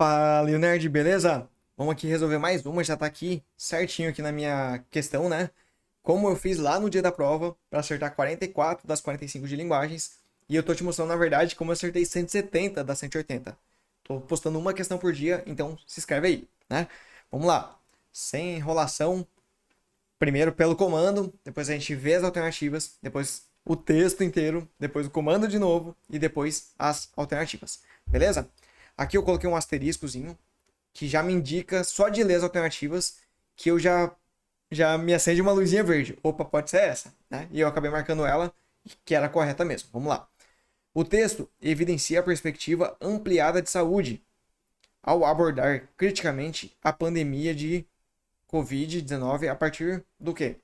Fala, Leonard, beleza? Vamos aqui resolver mais uma, já tá aqui certinho aqui na minha questão, né? Como eu fiz lá no dia da prova, para acertar 44 das 45 de linguagens, e eu tô te mostrando, na verdade, como eu acertei 170 das 180. Tô postando uma questão por dia, então se inscreve aí, né? Vamos lá. Sem enrolação, primeiro pelo comando, depois a gente vê as alternativas, depois o texto inteiro, depois o comando de novo e depois as alternativas. Beleza? Aqui eu coloquei um asteriscozinho que já me indica só de ler as alternativas que eu já me acende uma luzinha verde. Opa, pode ser essa, né? E eu acabei marcando ela que era correta mesmo. Vamos lá. O texto evidencia a perspectiva ampliada de saúde ao abordar criticamente a pandemia de Covid-19 a partir do quê?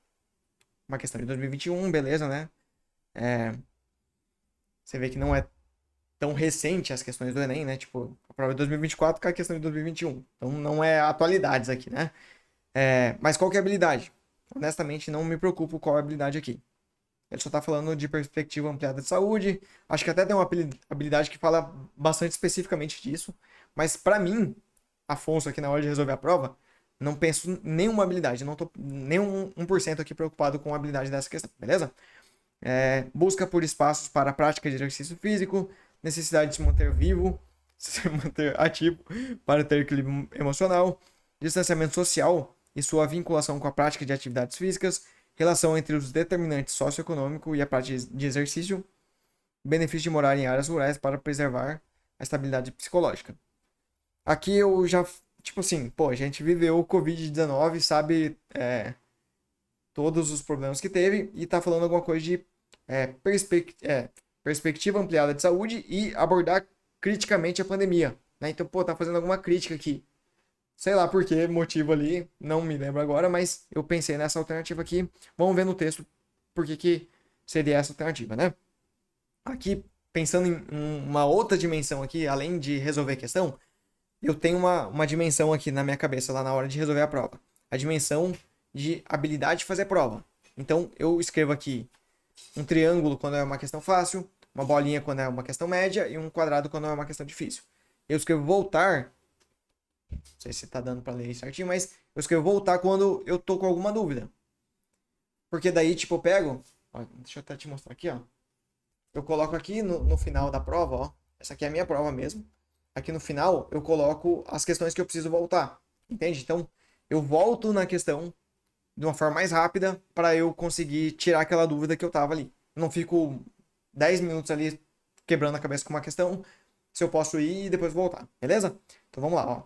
Uma questão de 2021, beleza, né? Você vê que não é tão recente as questões do Enem, né? Tipo, a prova é 2024 com a questão de 2021. Então não é atualidades aqui, né? Mas qual que é a habilidade? Honestamente, não me preocupo qual é a habilidade aqui. Ele só tá falando de perspectiva ampliada de saúde. Acho que até tem uma habilidade que fala bastante especificamente disso. Mas para mim, Afonso, aqui na hora de resolver a prova, não penso em nenhuma habilidade. Não tô nem 1% aqui preocupado com a habilidade dessa questão, beleza? Busca por espaços para a prática de exercício físico, necessidade de se manter vivo, se manter ativo para ter equilíbrio emocional, distanciamento social e sua vinculação com a prática de atividades físicas, relação entre os determinantes socioeconômicos e a prática de exercício, benefício de morar em áreas rurais para preservar a estabilidade psicológica. Aqui eu já, tipo assim, pô, a gente viveu o Covid-19, sabe todos os problemas que teve e tá falando alguma coisa de perspectiva ampliada de saúde e abordar criticamente a pandemia, né? Então, pô, tá fazendo alguma crítica aqui. Sei lá por que motivo ali, não me lembro agora, mas eu pensei nessa alternativa aqui. Vamos ver no texto por que seria essa alternativa, né? Aqui, pensando em uma outra dimensão aqui, além de resolver a questão, eu tenho uma dimensão aqui na minha cabeça lá na hora de resolver a prova. A dimensão de habilidade de fazer prova. Então, eu escrevo aqui um triângulo quando é uma questão fácil, uma bolinha quando é uma questão média e um quadrado quando é uma questão difícil. Eu escrevo voltar, não sei se tá dando para ler certinho, mas eu escrevo voltar quando eu tô com alguma dúvida. Porque daí, tipo, eu pego, ó, deixa eu até te mostrar aqui, ó. Eu coloco aqui no final da prova, ó. Essa aqui é a minha prova mesmo. Aqui no final eu coloco as questões que eu preciso voltar. Entende? Então, eu volto na questão de uma forma mais rápida para eu conseguir tirar aquela dúvida que eu tava ali. Eu não fico 10 minutos ali quebrando a cabeça com uma questão, se eu posso ir e depois voltar, beleza? Então vamos lá, ó.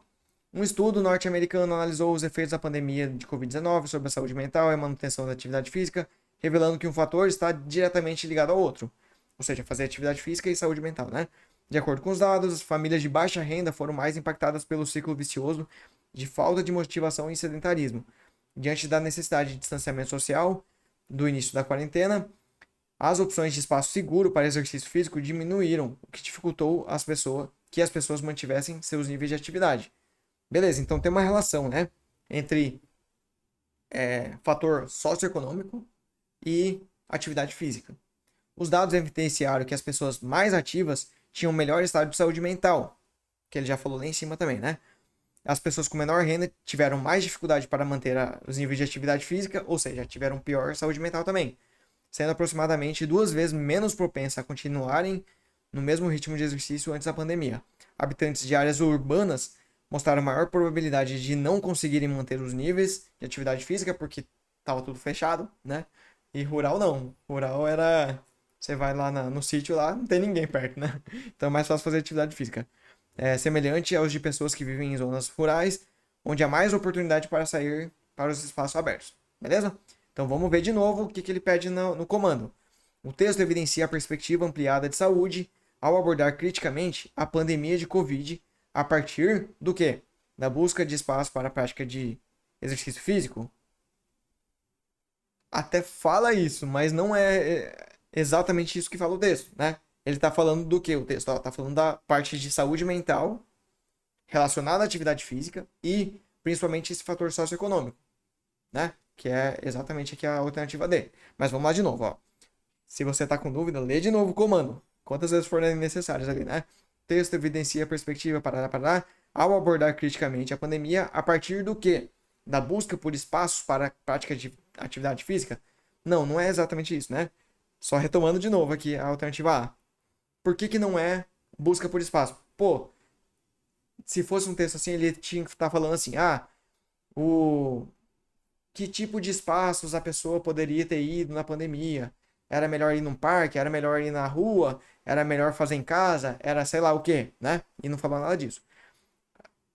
Um estudo norte-americano analisou os efeitos da pandemia de Covid-19 sobre a saúde mental e a manutenção da atividade física, revelando que um fator está diretamente ligado ao outro. Ou seja, fazer atividade física e saúde mental, né? De acordo com os dados, as famílias de baixa renda foram mais impactadas pelo ciclo vicioso de falta de motivação e sedentarismo. Diante da necessidade de distanciamento social do início da quarentena, as opções de espaço seguro para exercício físico diminuíram, o que dificultou que as pessoas mantivessem seus níveis de atividade. Beleza, então tem uma relação, né, entre fator socioeconômico e atividade física. Os dados evidenciaram que as pessoas mais ativas tinham melhor estado de saúde mental, que ele já falou lá em cima também, né? As pessoas com menor renda tiveram mais dificuldade para manter os níveis de atividade física, ou seja, tiveram pior saúde mental também, sendo aproximadamente 2 vezes menos propensas a continuarem no mesmo ritmo de exercício antes da pandemia. Habitantes de áreas urbanas mostraram maior probabilidade de não conseguirem manter os níveis de atividade física porque estava tudo fechado, né? E rural não. Rural era você vai lá no sítio lá, não tem ninguém perto, né? Então é mais fácil fazer atividade física. Semelhante aos de pessoas que vivem em zonas rurais, onde há mais oportunidade para sair para os espaços abertos. Beleza? Então vamos ver de novo o que ele pede no comando. O texto evidencia a perspectiva ampliada de saúde ao abordar criticamente a pandemia de Covid a partir do quê? Da busca de espaço para a prática de exercício físico. Até fala isso, mas não é exatamente isso que fala o texto, né? Ele tá falando do que o texto? Ó, tá falando da parte de saúde mental relacionada à atividade física e principalmente esse fator socioeconômico, né? Que é exatamente aqui a alternativa D. Mas vamos lá de novo, ó. Se você tá com dúvida, lê de novo o comando. Quantas vezes forem necessárias ali, né? Texto evidencia a perspectiva, parará, parará, ao abordar criticamente a pandemia a partir do quê? Da busca por espaços para a prática de atividade física? Não, não é exatamente isso, né? Só retomando de novo aqui a alternativa A. Por que não é busca por espaço? Pô, se fosse um texto assim, ele tinha que estar falando assim, o que tipo de espaços a pessoa poderia ter ido na pandemia? Era melhor ir num parque? Era melhor ir na rua? Era melhor fazer em casa? Era sei lá o quê, né? E não falou nada disso.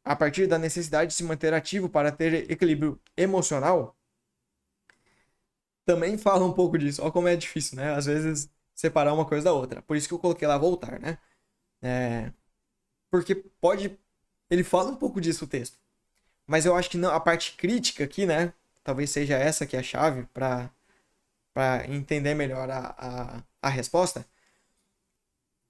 A partir da necessidade de se manter ativo para ter equilíbrio emocional, também fala um pouco disso. Olha como é difícil, né? Às vezes separar uma coisa da outra. Por isso que eu coloquei lá voltar, né? Porque pode. Ele fala um pouco disso o texto. Mas eu acho que não, a parte crítica aqui, né? Talvez seja essa que é a chave para entender melhor a resposta.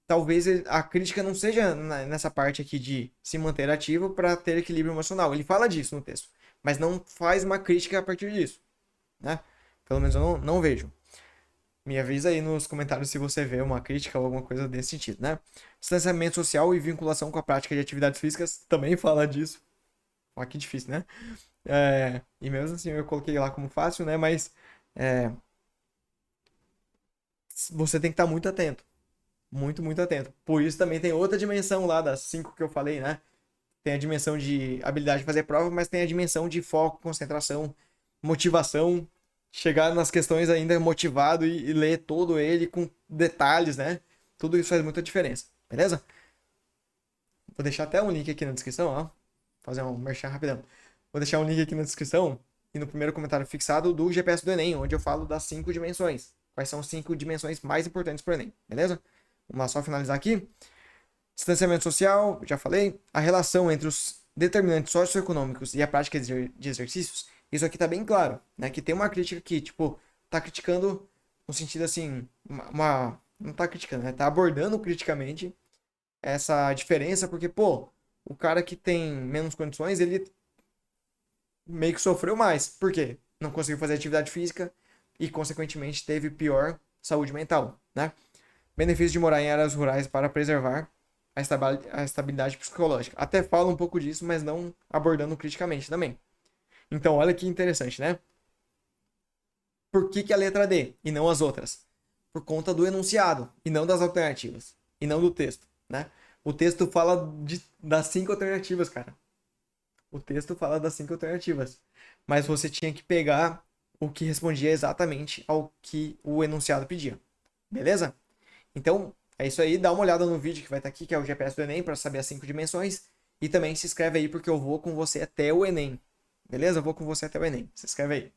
Talvez a crítica não seja nessa parte aqui de se manter ativo para ter equilíbrio emocional. Ele fala disso no texto, mas não faz uma crítica a partir disso, né? Pelo menos eu não vejo. Me avisa aí nos comentários se você vê uma crítica ou alguma coisa desse sentido, né? Distanciamento social e vinculação com a prática de atividades físicas também fala disso. Olha que difícil, né? E mesmo assim eu coloquei lá como fácil, né? Mas você tem que estar muito atento. Muito, muito atento. Por isso também tem outra dimensão lá das 5 que eu falei, né? Tem a dimensão de habilidade de fazer prova, mas tem a dimensão de foco, concentração, motivação. Chegar nas questões ainda motivado e ler todo ele com detalhes, né? Tudo isso faz muita diferença, beleza? Vou deixar até um link aqui na descrição, ó. Fazer um merchan rapidão. Vou deixar um link aqui na descrição e no primeiro comentário fixado do GPS do Enem, onde eu falo das 5 dimensões. Quais são as 5 dimensões mais importantes para o Enem, beleza? Vamos lá, só finalizar aqui. Distanciamento social, já falei. A relação entre os determinantes socioeconômicos e a prática de exercícios. Isso aqui tá bem claro, né? Que tem uma crítica aqui, tipo, tá criticando no sentido assim, não tá criticando, né? Tá abordando criticamente essa diferença, porque, pô, o cara que tem menos condições, ele meio que sofreu mais. Por quê? Não conseguiu fazer atividade física e, consequentemente, teve pior saúde mental, né? Benefício de morar em áreas rurais para preservar a estabilidade psicológica. Até fala um pouco disso, mas não abordando criticamente também. Então, olha que interessante, né? Por que a letra D e não as outras? Por conta do enunciado e não das alternativas. E não do texto, né? O texto fala das 5 alternativas, cara. O texto fala das 5 alternativas. Mas você tinha que pegar o que respondia exatamente ao que o enunciado pedia. Beleza? Então, é isso aí. Dá uma olhada no vídeo que vai estar aqui, que é o GPS do Enem, para saber as 5 dimensões. E também se inscreve aí, porque eu vou com você até o Enem. Beleza? Eu vou com você até o Enem. Se inscreve aí.